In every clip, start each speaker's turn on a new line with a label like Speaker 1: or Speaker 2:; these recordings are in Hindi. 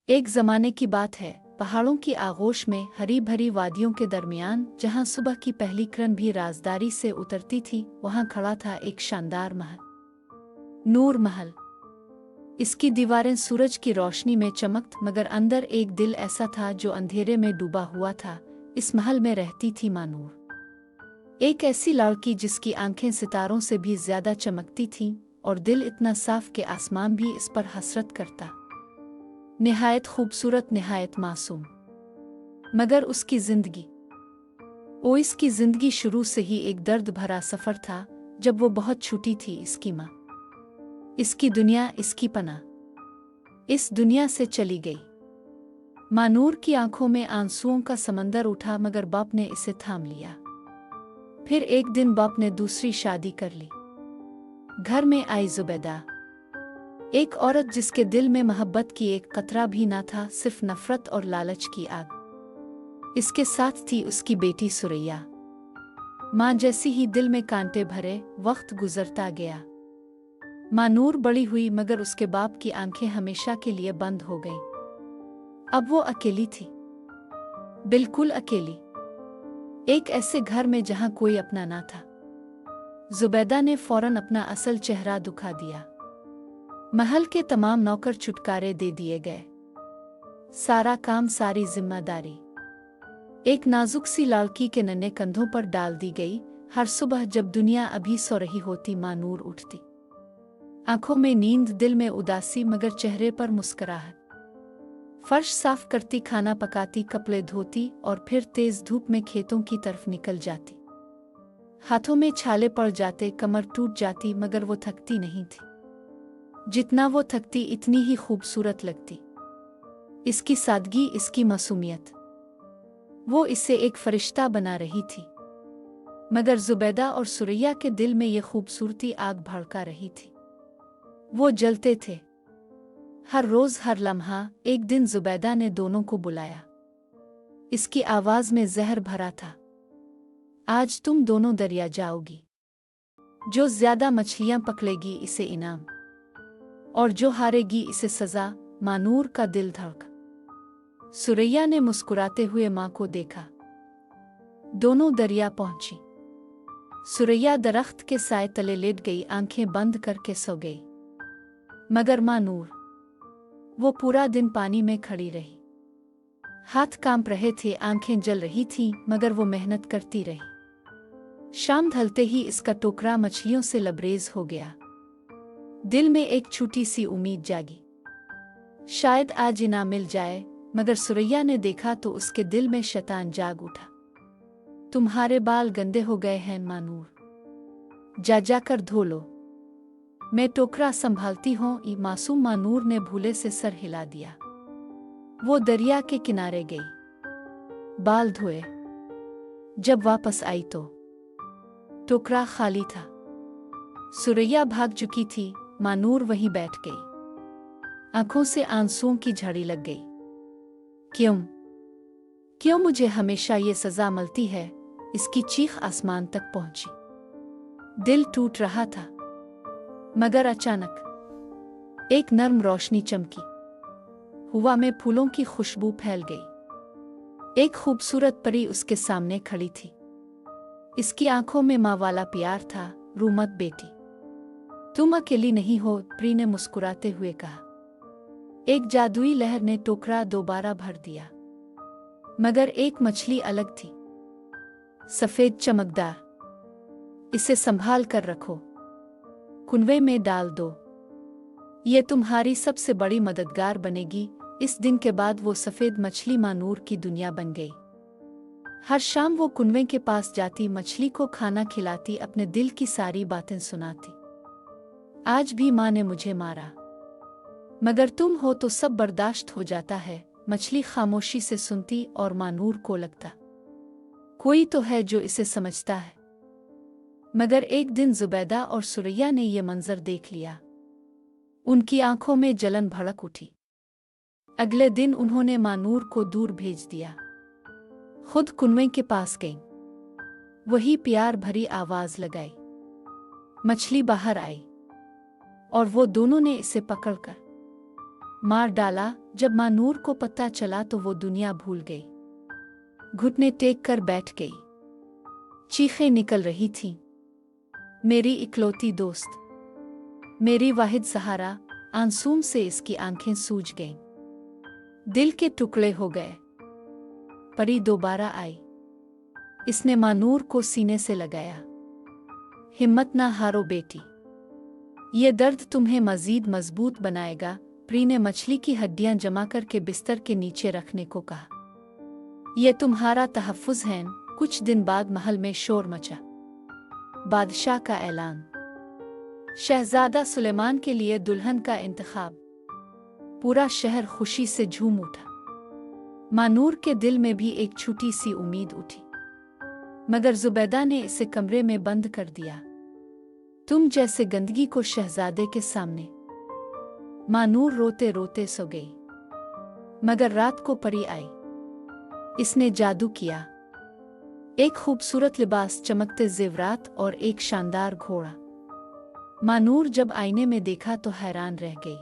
Speaker 1: एक जमाने की बात है, पहाड़ों की आगोश में हरी भरी वादियों के दरमियान, जहां सुबह की पहली किरण भी राजदारी से उतरती थी, वहां खड़ा था एक शानदार महल। नूर महल। इसकी दीवारें सूरज की रोशनी में चमकत, मगर अंदर एक दिल ऐसा था जो अंधेरे में डूबा हुआ था। इस महल में रहती थी माँ नूर, एक ऐसी लड़की जिसकी आंखें सितारों से भी ज्यादा चमकती थीं और दिल इतना साफ कि आसमान भी इस पर हसरत करता। निहायत खूबसूरत, निहायत मासूम। मगर उसकी इसकी जिंदगी शुरू से ही एक दर्द भरा सफर था। जब वो बहुत छोटी थी, इसकी माँ, इसकी दुनिया, इसकी पनाह इस दुनिया से चली गई। माँ नूर की आंखों में आंसुओं का समंदर उठा, मगर बाप ने इसे थाम लिया। फिर एक दिन बाप ने दूसरी शादी कर ली। घर में आई जुबैदा, एक औरत जिसके दिल में मोहब्बत की एक कतरा भी ना था, सिर्फ नफरत और लालच की आग। इसके साथ थी उसकी बेटी सुरैया। माँ जैसी ही दिल में कांटे भरे। वक्त गुजरता गया। माँ नूर बड़ी हुई, मगर उसके बाप की आंखें हमेशा के लिए बंद हो गईं। अब वो अकेली थी, बिल्कुल अकेली, एक ऐसे घर में जहां कोई अपना ना था। जुबैदा ने फौरन अपना असल चेहरा दिखा दिया। महल के तमाम नौकर छुटकारे दे दिए गए। सारा काम, सारी जिम्मेदारी एक नाजुक सी लड़की के नन्हे कंधों पर डाल दी गई। हर सुबह जब दुनिया अभी सो रही होती, माँ नूर उठती, आंखों में नींद, दिल में उदासी, मगर चेहरे पर मुस्कुराहट। फर्श साफ करती, खाना पकाती, कपड़े धोती और फिर तेज धूप में खेतों की तरफ निकल जाती। हाथों में छाले पड़ जाते, कमर टूट जाती, मगर वो थकती नहीं थी। जितना वो थकती, इतनी ही खूबसूरत लगती। इसकी सादगी, इसकी मासूमियत, वो इसे एक फरिश्ता बना रही थी। मगर जुबैदा और सुरैया के दिल में ये खूबसूरती आग भड़का रही थी। वो जलते थे, हर रोज, हर लम्हा। एक दिन जुबैदा ने दोनों को बुलाया। इसकी आवाज में जहर भरा था। आज तुम दोनों दरिया जाओगी। जो ज्यादा मछलियां पकड़ेगी, इसे इनाम, और जो हारेगी, इसे सजा। माँ नूर का दिल धड़का। सुरैया ने मुस्कुराते हुए माँ को देखा। दोनों दरिया पहुंची। सुरैया दरख्त के साए तले लेट गई, आंखें बंद करके सो गई। मगर माँ नूर, वो पूरा दिन पानी में खड़ी रही। हाथ कांप रहे थे, आंखें जल रही थीं, मगर वो मेहनत करती रही। शाम ढलते ही इसका टोकरा मछलियों से लबरेज हो गया। दिल में एक छोटी सी उम्मीद जागी, शायद आज इनाम मिल जाए। मगर सुरैया ने देखा तो उसके दिल में शैतान जाग उठा। तुम्हारे बाल गंदे हो गए हैं माँ नूर, जाकर धो लो। मैं टोकरा संभालती हूँ। मासूम माँ नूर ने भूले से सर हिला दिया। वो दरिया के किनारे गई, बाल धोए। जब वापस आई तो टोकरा खाली था। सुरैया भाग चुकी थी। माँ नूर वहीं बैठ गई, आंखों से आंसुओं की झड़ी लग गई। क्यों मुझे हमेशा ये सजा मिलती है? इसकी चीख आसमान तक पहुंची। दिल टूट रहा था, मगर अचानक एक नर्म रोशनी चमकी। हवा में फूलों की खुशबू फैल गई। एक खूबसूरत परी उसके सामने खड़ी थी। इसकी आंखों में माँ वाला प्यार था। रो मत बेटी, तुम अकेली नहीं हो, परी ने मुस्कुराते हुए कहा। एक जादुई लहर ने टोकरा दोबारा भर दिया, मगर एक मछली अलग थी, सफेद, चमकदार। इसे संभाल कर रखो, कुनवे में डाल दो। ये तुम्हारी सबसे बड़ी मददगार बनेगी। इस दिन के बाद वो सफेद मछली माँ नूर की दुनिया बन गई। हर शाम वो कुनवे के पास जाती, मछली को खाना खिलाती, अपने दिल की सारी बातें सुनाती। आज भी माँ ने मुझे मारा, मगर तुम हो तो सब बर्दाश्त हो जाता है। मछली खामोशी से सुनती और माँ नूर को लगता, कोई तो है जो इसे समझता है। मगर एक दिन जुबैदा और सुरैया ने यह मंजर देख लिया। उनकी आंखों में जलन भड़क उठी। अगले दिन उन्होंने माँ नूर को दूर भेज दिया, खुद कुनवे के पास गईं। वही प्यार भरी आवाज लगाई। मछली बाहर आई और वो दोनों ने इसे पकड़कर मार डाला। जब मानूर को पता चला तो वो दुनिया भूल गई। घुटने टेक कर बैठ गई। चीखें निकल रही थीं। मेरी इकलौती दोस्त, मेरी वाहिद सहारा। आंसू से इसकी आंखें सूज गईं। दिल के टुकड़े हो गए। परी दोबारा आई। इसने मानूर को सीने से लगाया। हिम्मत ना हारो बेटी, ये दर्द तुम्हें मजीद मजबूत बनाएगा। प्री ने मछली की हड्डियां जमा करके बिस्तर के नीचे रखने को कहा। यह तुम्हारा तहफ़्फ़ुज़ है। कुछ दिन बाद महल में शोर मचा। बादशाह का ऐलान। शहजादा सुलेमान के लिए दुल्हन का इंतखाब। पूरा शहर खुशी से झूम उठा। मानूर के दिल में भी एक छोटी सी उम्मीद उठी, मगर जुबैदा ने इसे कमरे में बंद कर दिया। तुम जैसे गंदगी को शहजादे के सामने। मानूर रोते रोते सो गई। मगर रात को परी आई। इसने जादू किया। एक खूबसूरत लिबास, चमकते जेवरात और एक शानदार घोड़ा। मानूर जब आईने में देखा तो हैरान रह गई।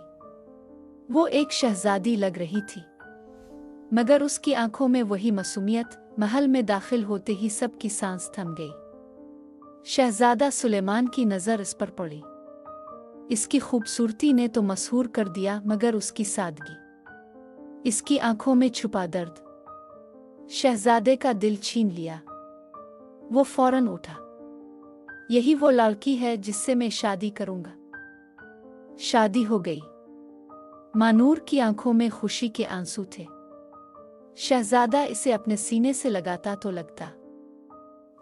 Speaker 1: वो एक शहजादी लग रही थी, मगर उसकी आंखों में वही मासूमियत। महल में दाखिल होते ही सबकी सांस थम गई। शहजादा सुलेमान की नज़र इस पर पड़ी। इसकी खूबसूरती ने तो मशहूर कर दिया, मगर उसकी सादगी, इसकी आंखों में छुपा दर्द, शहजादे का दिल छीन लिया। वो फौरन उठा। यही वो लड़की है जिससे मैं शादी करूंगा। शादी हो गई। मानूर की आंखों में खुशी के आंसू थे। शहजादा इसे अपने सीने से लगाता तो लगता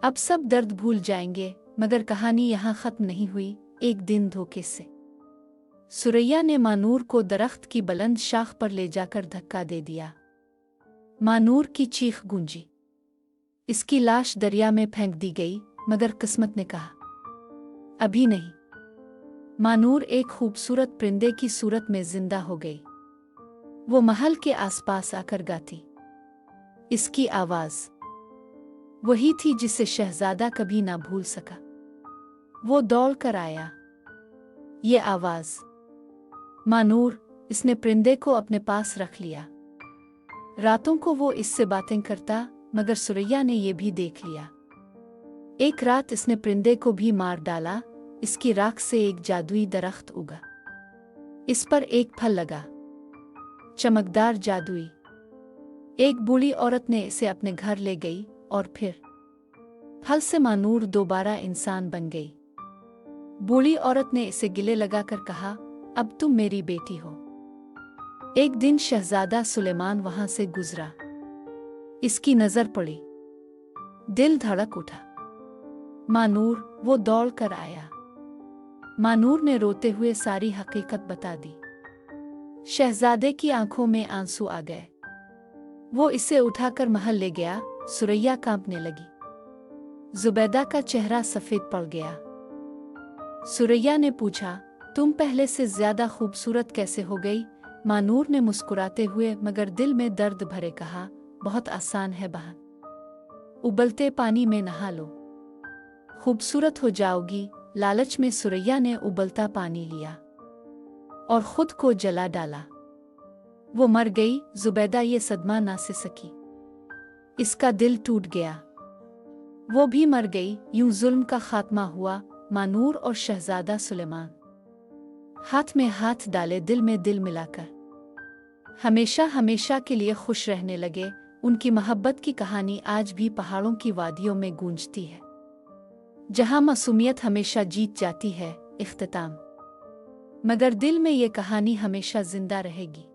Speaker 1: अब सब दर्द भूल जाएंगे। मगर कहानी यहां खत्म नहीं हुई। एक दिन धोखे से सुरैया ने मानूर को दरख्त की बुलंद शाख पर ले जाकर धक्का दे दिया। मानूर की चीख गूंजी। इसकी लाश दरिया में फेंक दी गई, मगर किस्मत ने कहा अभी नहीं। मानूर एक खूबसूरत परिंदे की सूरत में जिंदा हो गई। वो महल के आसपास आकर गाती। इसकी आवाज वही थी जिसे शहजादा कभी ना भूल सका। वो दौड़ कर आया। ये आवाज। मानूर, इसने परिंदे को अपने पास रख लिया। रातों को वो इससे बातें करता, मगर सुरैया ने यह भी देख लिया। एक रात इसने परिंदे को भी मार डाला। इसकी राख से एक जादुई दरख्त उगा। इस पर एक फल लगा, चमकदार जादुई। एक बूढ़ी औरत ने इसे अपने घर ले गई और फिर फल से मानूर दोबारा इंसान बन गई। बूढ़ी औरत ने इसे गले लगाकर कहा, अब तुम मेरी बेटी हो। एक दिन शहजादा सुलेमान वहां से गुजरा। इसकी नजर पड़ी। दिल धड़क उठा। मानूर, वो दौड़ कर आया। मानूर ने रोते हुए सारी हकीकत बता दी। शहजादे की आंखों में आंसू आ गए। वो इसे उठाकर महल ले गया। सुरैया कांपने लगी। जुबैदा का चेहरा सफेद पड़ गया। सुरैया ने पूछा, तुम पहले से ज्यादा खूबसूरत कैसे हो गई? मानूर ने मुस्कुराते हुए मगर दिल में दर्द भरे कहा, बहुत आसान है बहन। उबलते पानी में नहा लो, खूबसूरत हो जाओगी। लालच में सुरैया ने उबलता पानी लिया और खुद को जला डाला। वो मर गई। जुबैदा ये सदमा ना सह सकी। इसका दिल टूट गया। वो भी मर गई। यूं जुल्म का खात्मा हुआ। मानूर और शहजादा सुलेमान हाथ में हाथ डाले, दिल में दिल मिलाकर हमेशा हमेशा के लिए खुश रहने लगे। उनकी मोहब्बत की कहानी आज भी पहाड़ों की वादियों में गूंजती है, जहां मासूमियत हमेशा जीत जाती है। इख्तिताम। मगर दिल में ये कहानी हमेशा जिंदा रहेगी।